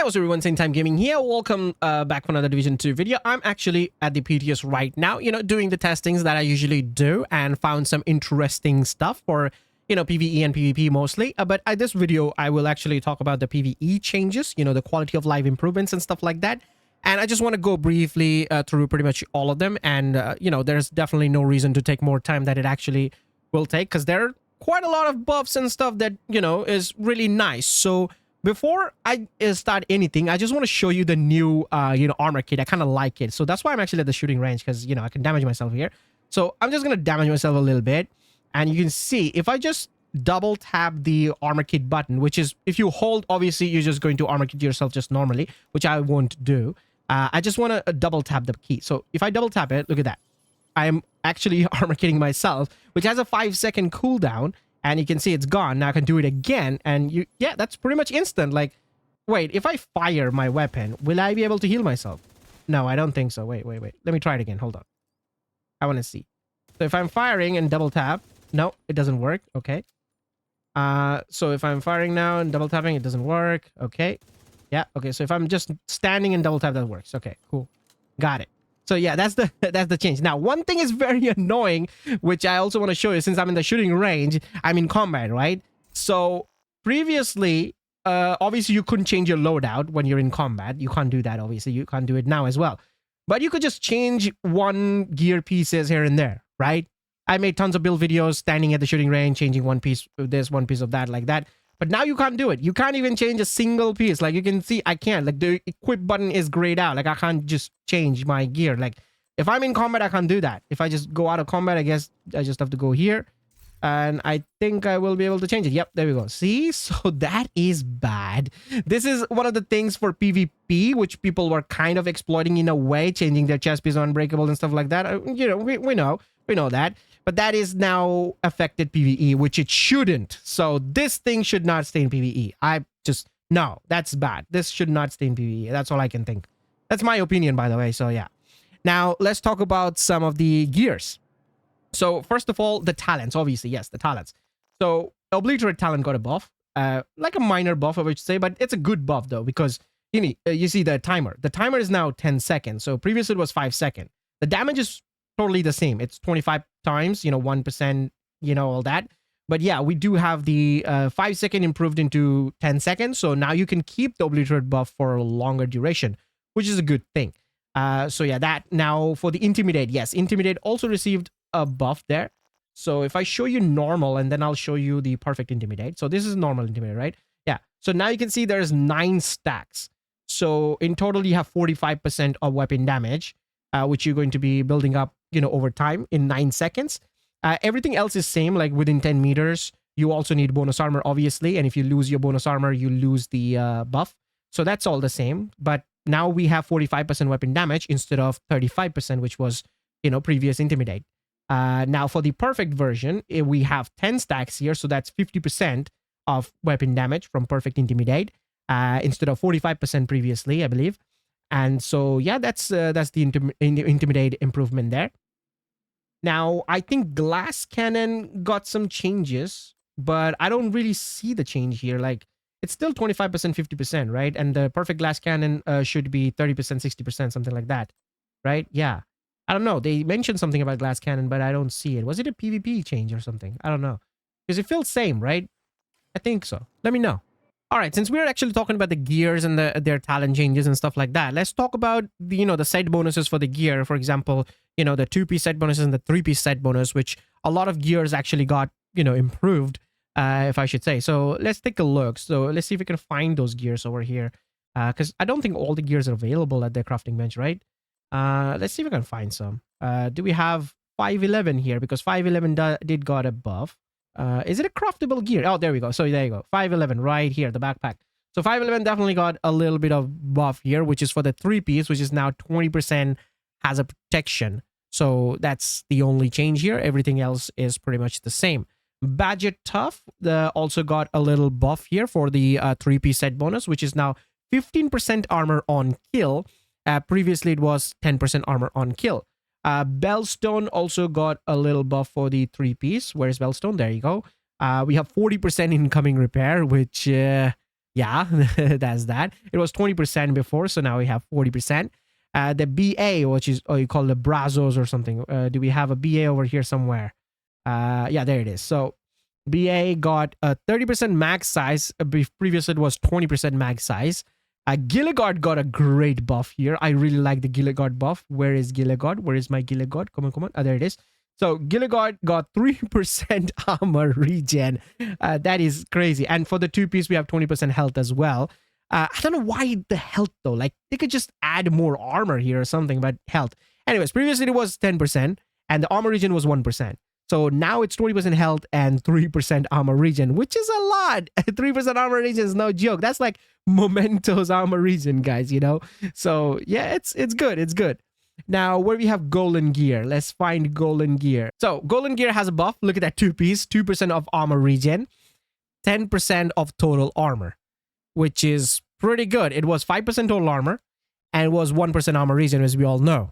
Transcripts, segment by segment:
Hey, what's up everyone, Same Time Gaming here. Welcome back for another Division 2 video. I'm actually at the PTS right now, doing the testings that I usually do and found some interesting stuff for, PvE and PvP mostly. But at this video, I will actually talk about the PvE changes, the quality of life improvements and stuff like that. And I just want to go briefly through pretty much all of them. And, there's definitely no reason to take more time that it actually will take because there are quite a lot of buffs and stuff that, is really nice. So before I start anything, I just want to show you the new, armor kit. I kind of like it. So that's why I'm actually at the shooting range because, I can damage myself here. So I'm just going to damage myself a little bit. And you can see if I just double tap the armor kit button, which is if you hold, obviously, you're just going to armor kit yourself just normally, which I won't do. I just want to double tap the key. So if I double tap it, look at that. I am actually armor kitting myself, which has a 5-second cooldown. And you can see it's gone. Now I can do it again. And that's pretty much instant. Like, wait, if I fire my weapon, will I be able to heal myself? No, I don't think so. Wait. Let me try it again. Hold on. I want to see. So if I'm firing and double tap, no, it doesn't work. Okay. So if I'm firing now and double tapping, it doesn't work. Okay. Yeah. Okay. So if I'm just standing and double tap, that works. Okay, cool. Got it. So yeah, that's the change. Now, one thing is very annoying, which I also want to show you since I'm in the shooting range. I'm in combat, right? So previously, obviously you couldn't change your loadout when you're in combat. You can't do that. Obviously, you can't do it now as well. But you could just change one gear pieces here and there, right? I made tons of build videos standing at the shooting range, changing one piece of this, one piece of that, like that. But now you can't do it. You can't even change a single piece. Like you can see, I can't. Like the equip button is grayed out. Like I can't just change my gear. Like if I'm in combat, I can't do that. If I just go out of combat, I guess I just have to go here. And I think I will be able to change it. Yep, there we go. See? So that is bad. This is one of the things for PvP, which people were kind of exploiting in a way, changing their chest piece unbreakable and stuff like that. We know that. But that is now affected PvE, which it shouldn't. So this thing should not stay in PvE. No, that's bad. This should not stay in PvE. That's all I can think. That's my opinion, by the way. So yeah. Now, let's talk about some of the gears. So first of all, the talents. Obviously, yes, the talents. So Obliterate talent got a buff. Like a minor buff, I would say. But it's a good buff, though, because you see the timer. The timer is now 10 seconds. So previously it was 5 seconds. The damage is totally the same. It's 25 times, 1%, all that. But yeah, we do have the 5 second improved into 10 seconds. So now you can keep the Obliterate buff for a longer duration, which is a good thing. So yeah, that now for the Intimidate. Yes, Intimidate also received a buff there. So if I show you normal and then I'll show you the perfect Intimidate. So this is normal Intimidate, right? Yeah. So now you can see there's 9 stacks. So in total, you have 45% of weapon damage, which you're going to be building up over time in 9 seconds. Everything else is same, like within 10 meters. You also need bonus armor, obviously. And if you lose your bonus armor, you lose the buff. So that's all the same. But now we have 45% weapon damage instead of 35%, which was, previous Intimidate. Now for the perfect version, we have 10 stacks here. So that's 50% of weapon damage from perfect Intimidate instead of 45% previously, I believe. And so, yeah, that's the Intimidate improvement there. Now, I think Glass Cannon got some changes, but I don't really see the change here. Like, it's still 25%, 50%, right? And the perfect Glass Cannon should be 30%, 60%, something like that, right? Yeah. I don't know. They mentioned something about Glass Cannon, but I don't see it. Was it a PvP change or something? I don't know. Because it feels same, right? I think so. Let me know. All right, since we're actually talking about the gears and their talent changes and stuff like that, let's talk about the set bonuses for the gear. For example, the 2-piece set bonuses and the 3-piece set bonus, which a lot of gears actually got improved, if I should say. So let's take a look. So let's see if we can find those gears over here, because I don't think all the gears are available at the crafting bench, right? Let's see if we can find some. Do we have 511 here? Because 511 did got a buff. Is it a craftable gear? Oh, there we go. So there you go. 511 right here, the backpack. So 511 definitely got a little bit of buff here, which is for the 3-piece, which is now 20% has a protection. So that's the only change here. Everything else is pretty much the same. Badger Tough also got a little buff here for the 3-piece set bonus, which is now 15% armor on kill. Previously, it was 10% armor on kill. Bellstone also got a little buff for the 3-piece. Where's Bellstone? There you go. We have 40% incoming repair, which Yeah, that's that. It was 20% before, so now we have 40%. The BA, which is, you call it Brazos or something. Do we have a BA over here somewhere? Yeah, there it is. So BA got a 30% max size. Previous it was 20% max size. Gilligard got a great buff here. I really like the Gilligard buff. Where is Gilligard? Where is my Gilligard? Come on, come on. Oh, there it is. So Gilligard got 3% armor regen. That is crazy. And for the 2-piece, we have 20% health as well. I don't know why the health though. Like they could just add more armor here or something, but health. Anyways, previously it was 10% and the armor regen was 1%. So now it's 20% health and 3% armor regen, which is a lot. 3% armor regen is no joke. That's like Memento's armor regen, guys, you know? So yeah, it's good. It's good. Now, where we have Golden Gear. Let's find Golden Gear. So Golden Gear has a buff. Look at that 2-piece. 2% of armor regen. 10% of total armor, which is pretty good. It was 5% total armor and it was 1% armor regen, as we all know.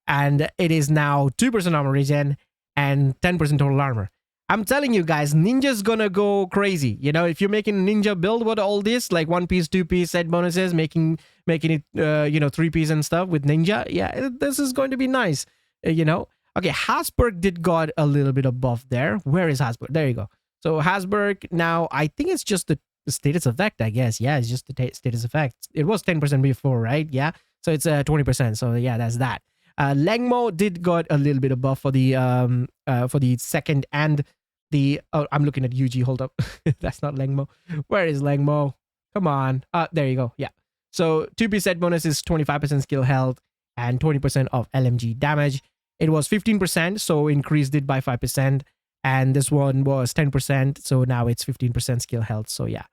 And it is now 2% armor regen and 10% total armor. I'm telling you guys, Ninja's gonna go crazy. You know, if you're making a Ninja build with all this, like 1-piece, 2-piece set bonuses, making it, 3-piece and stuff with Ninja, yeah, this is going to be nice, you know. Okay, Hasberg did got a little bit of buff there. Where is Hasberg? There you go. So Hasberg now, I think it's just the status effect, I guess. Yeah, it's just the status effect. It was 10% before, right? Yeah, so it's 20%. So yeah, that's that. Lengmo did got a little bit of buff for the second and the. Oh, I'm looking at UG. Hold up, that's not Lengmo. Where is Lengmo? Come on. There you go. Yeah. So 2-piece set bonus is 25% skill health and 20% of LMG damage. It was 15%, so increased it by 5%. And this one was 10%, so now it's 15% skill health. So yeah.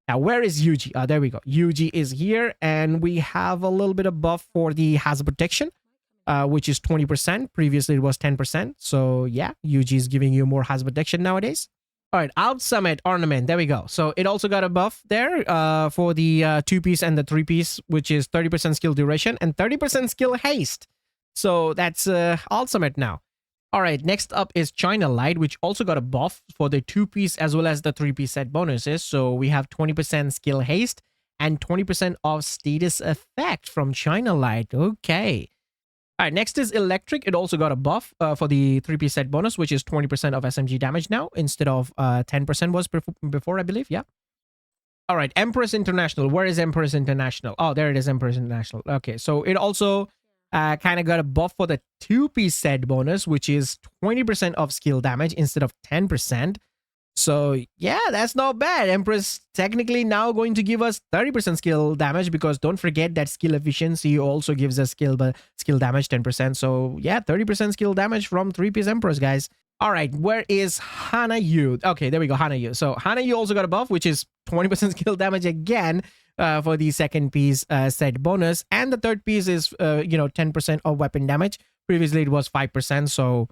Now, where is UG? There we go. UG is here, and we have a little bit of buff for the hazard protection, which is 20%. Previously, it was 10%. So yeah, UG is giving you more hazard protection nowadays. All right, Out Summit Ornament. There we go. So it also got a buff there for the 2-piece and the 3-piece, which is 30% skill duration and 30% skill haste. So that's Out Summit now. All right, next up is China Light, which also got a buff for the 2-piece as well as the 3-piece set bonuses. So we have 20% skill haste and 20% of status effect from China Light. Okay. All right, next is Electric. It also got a buff for the 3-piece set bonus, which is 20% of SMG damage now instead of 10% was before, I believe. Yeah. All right, Empress International. Where is Empress International? Oh, there it is, Empress International. Okay, so it also kind of got a buff for the 2-piece set bonus, which is 20% of skill damage instead of 10%. So yeah, that's not bad. Empress technically now going to give us 30% skill damage, because don't forget that skill efficiency also gives us skill damage 10%. So yeah, 30% skill damage from 3-piece Empress, guys. All right, where is Hana Yu? Okay, there we go, Hana Yu. So Hana Yu also got a buff, which is 20% skill damage again for the 2nd-piece set bonus. And the 3rd-piece is, 10% of weapon damage. Previously, it was 5%. So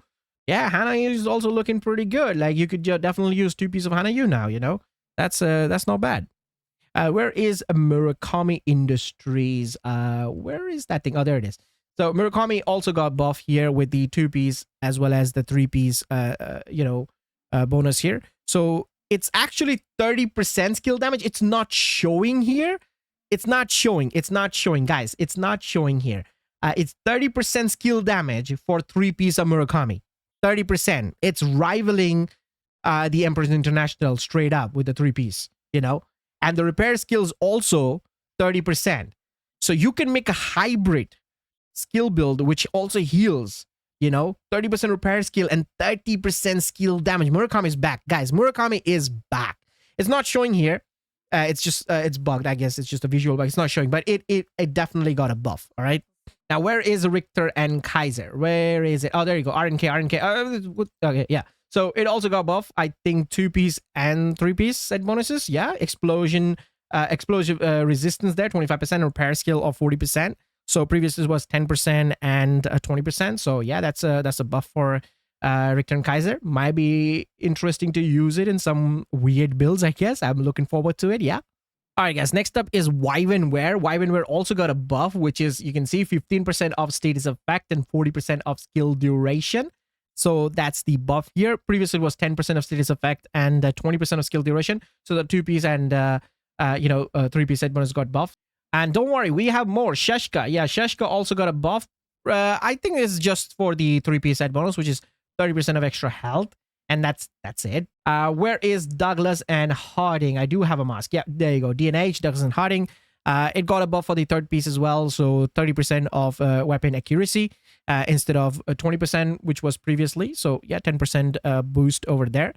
yeah, Hana Yu is also looking pretty good. Like, you could definitely use 2 pieces of Hana Yu now, you know? That's not bad. Where is Murakami Industries? Where is that thing? Oh, there it is. So Murakami also got buff here with the 2-piece as well as the 3-piece, bonus here. So it's actually 30% skill damage. It's not showing here. It's not showing, guys. It's not showing here. It's 30% skill damage for 3-piece of Murakami. 30%. It's rivaling the Empress International straight up with the 3-piece, you know? And the repair skills also 30%. So you can make a hybrid skill build which also heals, 30% repair skill and 30% skill damage. Murakami is back, guys. Murakami is back. It's not showing here. It's just it's bugged, I guess. It's just a visual bug. It's not showing, but it definitely got a buff. All right. Now, where is Richter and Kaiser? Where is it? Oh, there you go. RNK. Okay, yeah. So it also got buff. I think 2-piece and 3-piece set bonuses. Yeah, explosive resistance there, 25%, repair skill of 40%. So previously it was 10% and 20%. So yeah, that's a buff for Richter and Kaiser. Might be interesting to use it in some weird builds, I guess. I'm looking forward to it. Yeah. All right, guys. Next up is Wyvernware. Wyvernware also got a buff, which is, you can see, 15% of status effect and 40% of skill duration. So that's the buff here. Previously, it was 10% of status effect and 20% of skill duration. So the 2-piece and 3-piece set bonus got buffed. And don't worry, we have more. Sheshka. Yeah, Sheshka also got a buff. I think it's just for the 3-piece set bonus, which is 30% of extra health. And that's it. Where is Douglas and Harding? I do have a mask. Yeah, there you go. DNH, Douglas and Harding. It got a buff for the 3rd piece as well. So 30% of weapon accuracy instead of 20%, which was previously. So yeah, 10% boost over there.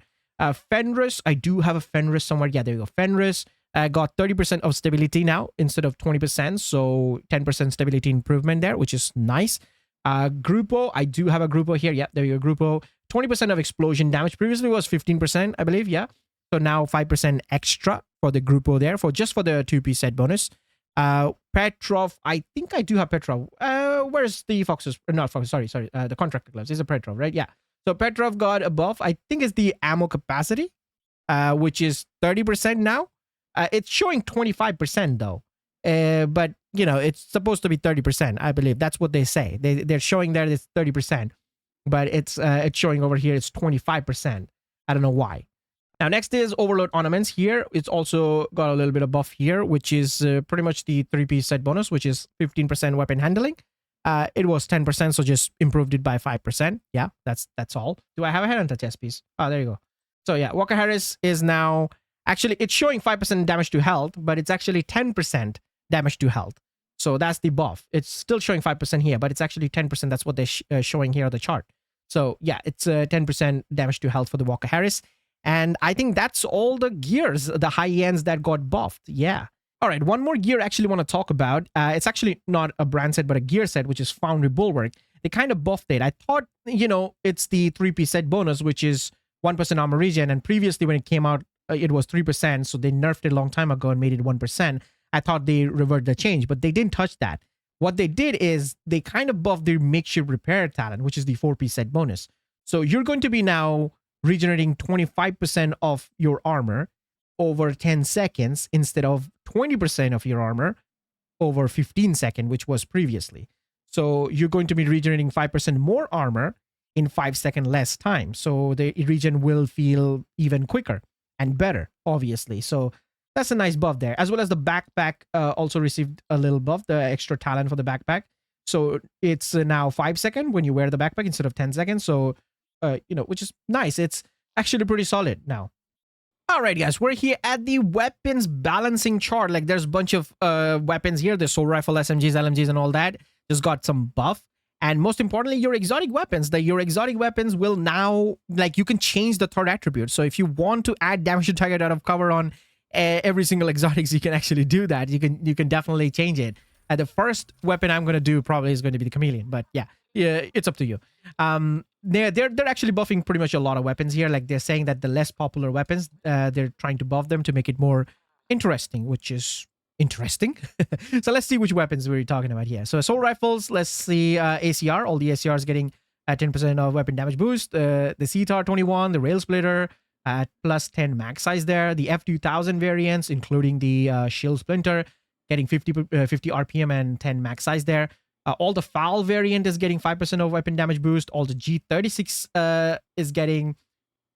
Fenris, I do have a Fenris somewhere. Yeah, there you go. Fenris got 30% of stability now instead of 20%. So 10% stability improvement there, which is nice. Grupo, I do have a Grupo here. Yeah, there you go. Grupo, 20% of explosion damage. Previously was 15%, I believe. Yeah. So now 5% extra for the Grupo there for just for the 2-piece set bonus. Petrov, I think I do have Petrov. Where's the Foxes? Not Foxes, sorry. The contractor gloves. It's a Petrov, right? Yeah. So Petrov got a buff. I think it's the ammo capacity, which is 30% now. It's showing 25% though. But it's supposed to be 30%, I believe. That's what they say. They're showing there it's 30%, but it's showing over here it's 25%. I don't know why. Now, next is Overload Ornaments here. It's also got a little bit of buff here, which is pretty much the 3-piece set bonus, which is 15% weapon handling. It was 10%, so just improved it by 5%. Yeah, that's all. Do I have a head on the chest piece? Oh, there you go. So yeah, Walker Harris is now... Actually, it's showing 5% damage to health, but it's actually 10% damage to health. So that's the buff. It's still showing 5% here, but it's actually 10%. That's what they're showing here on the chart. So yeah, it's 10% damage to health for the Walker Harris. And I think that's all the gears, the high ends that got buffed. Yeah. All right. One more gear I actually want to talk about. It's actually not a brand set, but a gear set, which is Foundry Bulwark. They kind of buffed it. I thought, it's the 3-piece set bonus, which is 1% armor regen. And previously when it came out, it was 3%. So they nerfed it a long time ago and made it 1%. I thought they reverted the change, but they didn't touch that. What they did is they kind of buffed their makeshift repair talent, which is the 4-piece set bonus. So you're going to be now regenerating 25% of your armor over 10 seconds instead of 20% of your armor over 15 seconds, which was previously. So you're going to be regenerating 5% more armor in 5 seconds less time. So the regen will feel even quicker and better, obviously. So that's a nice buff there. As well as the backpack also received a little buff, the extra talent for the backpack. So it's now 5 seconds when you wear the backpack instead of 10 seconds. So, which is nice. It's actually pretty solid now. All right, guys, we're here at the weapons balancing chart. Like there's a bunch of weapons here. The assault rifle, SMGs, LMGs, and all that just got some buff. And most importantly, your exotic weapons. Your exotic weapons will now, you can change the 3rd attribute. So if you want to add damage to target out of cover on every single exotics, you can actually do that. You can definitely change it. The first weapon I'm going to do probably is going to be the chameleon. But yeah, it's up to you. They're actually buffing pretty much a lot of weapons here. Like they're saying that the less popular weapons, they're trying to buff them to make it more interesting, which is interesting. So let's see which weapons we're talking about here. So assault rifles, let's see ACR. All the ACRs getting 10% of weapon damage boost. The CTAR 21, the Rail Splitter at plus 10 max size there. The F2000 variants, including the Shield Splinter, getting 50 RPM and 10 max size there. All the FAL variant is getting 5% of weapon damage boost. All the G36 is getting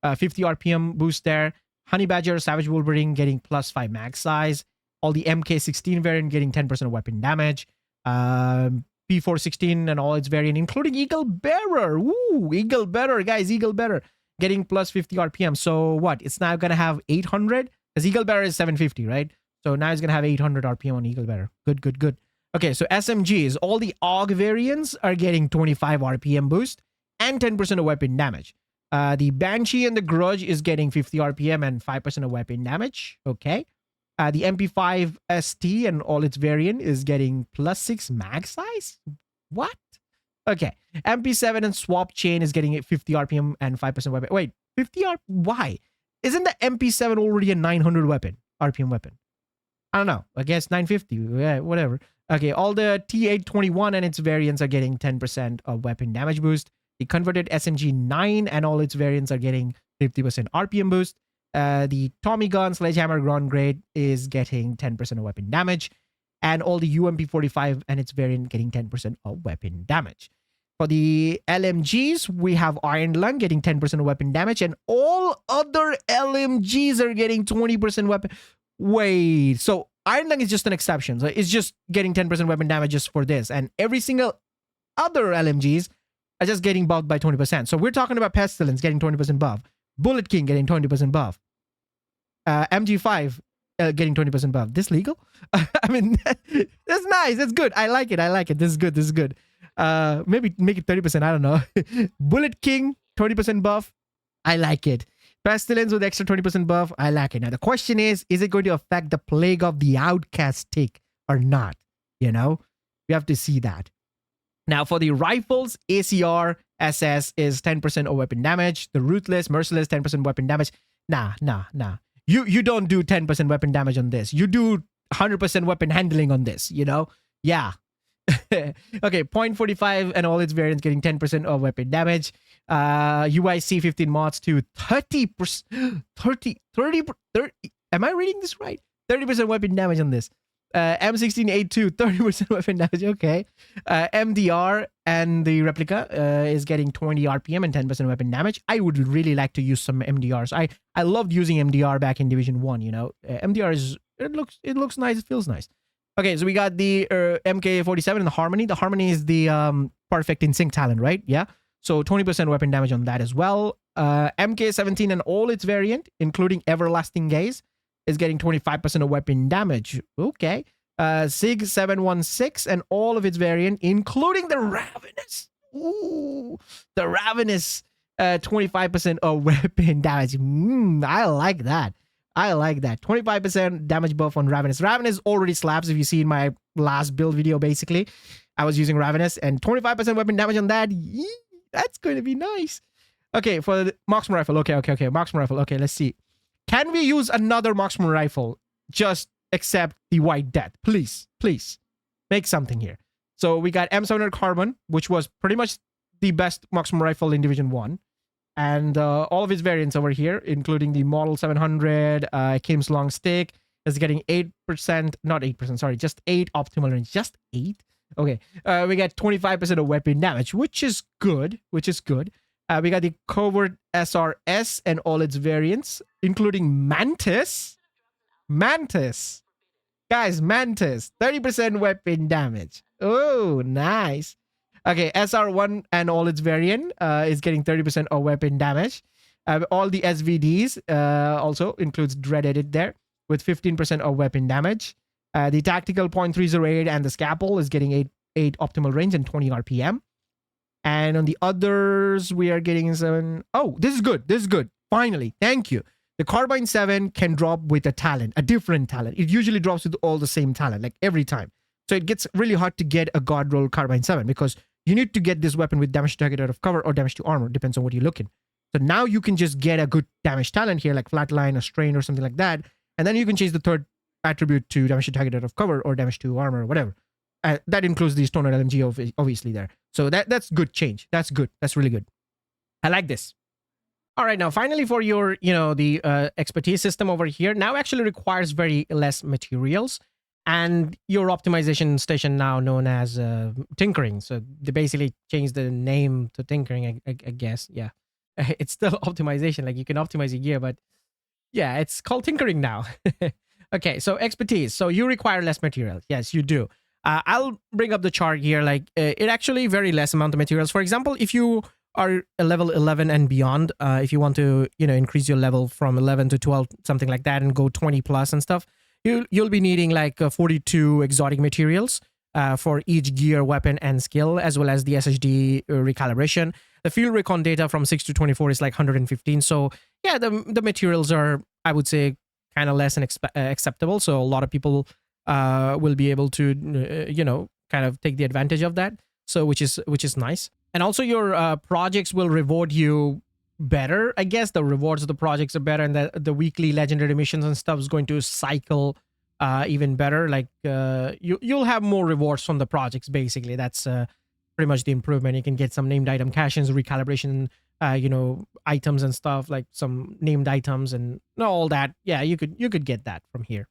50 RPM boost there. Honey Badger, Savage Wolverine getting plus 5 max size. All the MK16 variant getting 10% of weapon damage. P416 and all its variant, including Eagle Bearer. Woo! Eagle Bearer, guys. Eagle Bearer getting plus 50 RPM. So what? It's now going to have 800? Because Eagle Bearer is 750, right? So now it's going to have 800 RPM on Eagle Bearer. Good. Okay, so SMGs, all the AUG variants are getting 25 RPM boost and 10% of weapon damage. The Banshee and the Grudge is getting 50 RPM and 5% of weapon damage. Okay. The MP5 ST and all its variant is getting plus 6 max size. What? Okay. MP7 and Swap Chain is getting 50 RPM and 5% weapon. Wait, 50 RPM? Why? Isn't the MP7 already a 900 RPM weapon? I don't know. I guess 950. Yeah, whatever. Okay, all the T821 and its variants are getting 10% of weapon damage boost. The converted SMG 9 and all its variants are getting 50% RPM boost. The Tommy Gun, Sledgehammer, Ground Grade is getting 10% of weapon damage. And all the UMP45 and its variant getting 10% of weapon damage. For the LMGs, we have Iron Lung getting 10% of weapon damage. And all other LMGs are getting 20% weapon. Wait, so Iron Lung is just an exception. So it's just getting 10% weapon damage just for this. And every single other LMGs are just getting buffed by 20%. So we're talking about Pestilence getting 20% buff. Bullet King getting 20% buff. MG5 getting 20% buff. This legal? I mean, that's nice. That's good. I like it. I like it. This is good. This is good. Maybe make it 30%. I don't know. Bullet King, 20% buff. I like it. Pestilence with extra 20% buff. I like it. Now, the question is it going to affect the Plague of the Outcast tick or not? You know, we have to see that. Now, for the rifles, ACR SS is 10% of weapon damage. The Ruthless, Merciless, 10% weapon damage. Nah. You don't do 10% weapon damage on this. You do 100% weapon handling on this, you know? Yeah. Okay, .45 and all its variants getting 10% of weapon damage. UIC 15 mods to 30%. 30. Am I reading this right? 30% weapon damage on this. M16A2, 30% weapon damage. Okay. MDR and the replica is getting 20 RPM and 10% weapon damage. I would really like to use some MDRs. I loved using MDR back in Division 1, you know. MDR is, it looks nice, it feels nice. Okay, so we got the MK47 and the Harmony. The Harmony is the perfect in sync talent, right? Yeah. So 20% weapon damage on that as well. MK17 and all its variant, including Everlasting Gaze, is getting 25% of weapon damage. Okay. SIG 716 and all of its variant, including the Ravenous. Ooh, the Ravenous, 25% of weapon damage. I like that. I like that. 25% damage buff on Ravenous. Ravenous already slaps, if you see in my last build video, basically. I was using Ravenous, and 25% weapon damage on that. Yee, that's going to be nice. Okay, for the Marksman Rifle. Okay. Marksman Rifle. Okay, let's see. Can we use another Marksman Rifle? Just accept the White Death. Please. Make something here. So we got M700 Carbon, which was pretty much the best Marksman Rifle in Division 1. And all of its variants over here, including the Model 700, Kim's Long Stick, is getting 8%, not 8%, sorry, just 8 optimal range. Just 8? Okay. We got 25% of weapon damage, which is good. We got the Covert SRS and all its variants, including Mantis. Guys, Mantis, 30% weapon damage. Oh, nice. Okay, SR1 and all its variant is getting 30% of weapon damage. All the SVDs also includes Dread Edit there with 15% of weapon damage. The Tactical .308 and the Scalpel is getting 8 optimal range and 20 RPM. And on the others, we are getting 7. Oh, this is good. Finally, thank you. The Carbine 7 can drop with a different talent. It usually drops with all the same talent, like every time. So it gets really hard to get a God Roll Carbine 7 because you need to get this weapon with damage to target out of cover or damage to armor, depends on what you're looking. So now you can just get a good damage talent here, like Flatline or Strain or something like that. And then you can change the third attribute to damage to target out of cover or damage to armor or whatever. That includes the Stoner LMG obviously there. So that's good change. That's good. That's really good. I like this. All right, now finally for your, the expertise system over here now actually requires very less materials. And your optimization station now known as tinkering. So they basically changed the name to tinkering, I guess. Yeah, it's still optimization. Like you can optimize your gear, but yeah, it's called tinkering now. Okay, so expertise. So you require less material. Yes, you do. I'll bring up the chart here. Like it actually very less amount of materials. For example, if you are a level 11 and beyond, if you want to, increase your level from 11 to 12, something like that, and go 20 plus and stuff, you'll be needing like 42 exotic materials for each gear, weapon, and skill, as well as the SSD recalibration. The field recon data from 6 to 24 is like 115. So yeah, the materials are, I would say, kind of less and acceptable. So a lot of people will be able to, kind of take the advantage of that. So which is nice. And also your projects will reward you better. I guess the rewards of the projects are better, and the weekly legendary missions and stuff is going to cycle even better. Like you'll have more rewards from the projects. Basically, that's pretty much the improvement. You can get some named item caches, recalibration, items and stuff, like some named items and all that. Yeah, you could get that from here.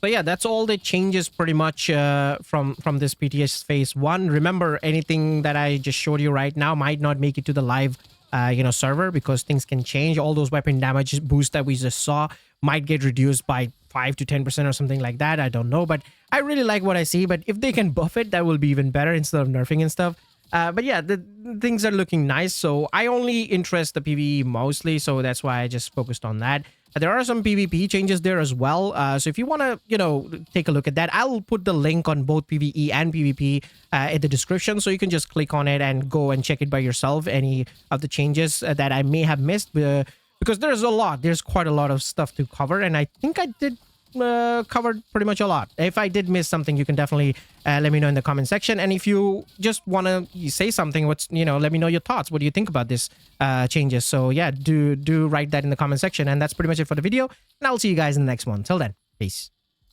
So yeah, that's all the changes pretty much from this PTS Phase 1. Remember, anything that I just showed you right now might not make it to the live server because things can change. All those weapon damage boosts that we just saw might get reduced by 5 to 10% or something like that. I don't know, but I really like what I see. But if they can buff it, that will be even better instead of nerfing and stuff. But yeah, the things are looking nice. So I only interest the PvE mostly, so that's why I just focused on that. There are some PvP changes there as well. So if you want to, take a look at that, I'll put the link on both PvE and PvP in the description. So you can just click on it and go and check it by yourself, any of the changes that I may have missed. Because there's a lot. There's quite a lot of stuff to cover. And I think I did covered pretty much a lot. If I did miss something, you can definitely let me know in the comment section. And if you just want to say something, let me know your thoughts. What do you think about this changes? So yeah, do write that in the comment section. And that's pretty much it for the video. And I'll see you guys in the next one. Till then, peace.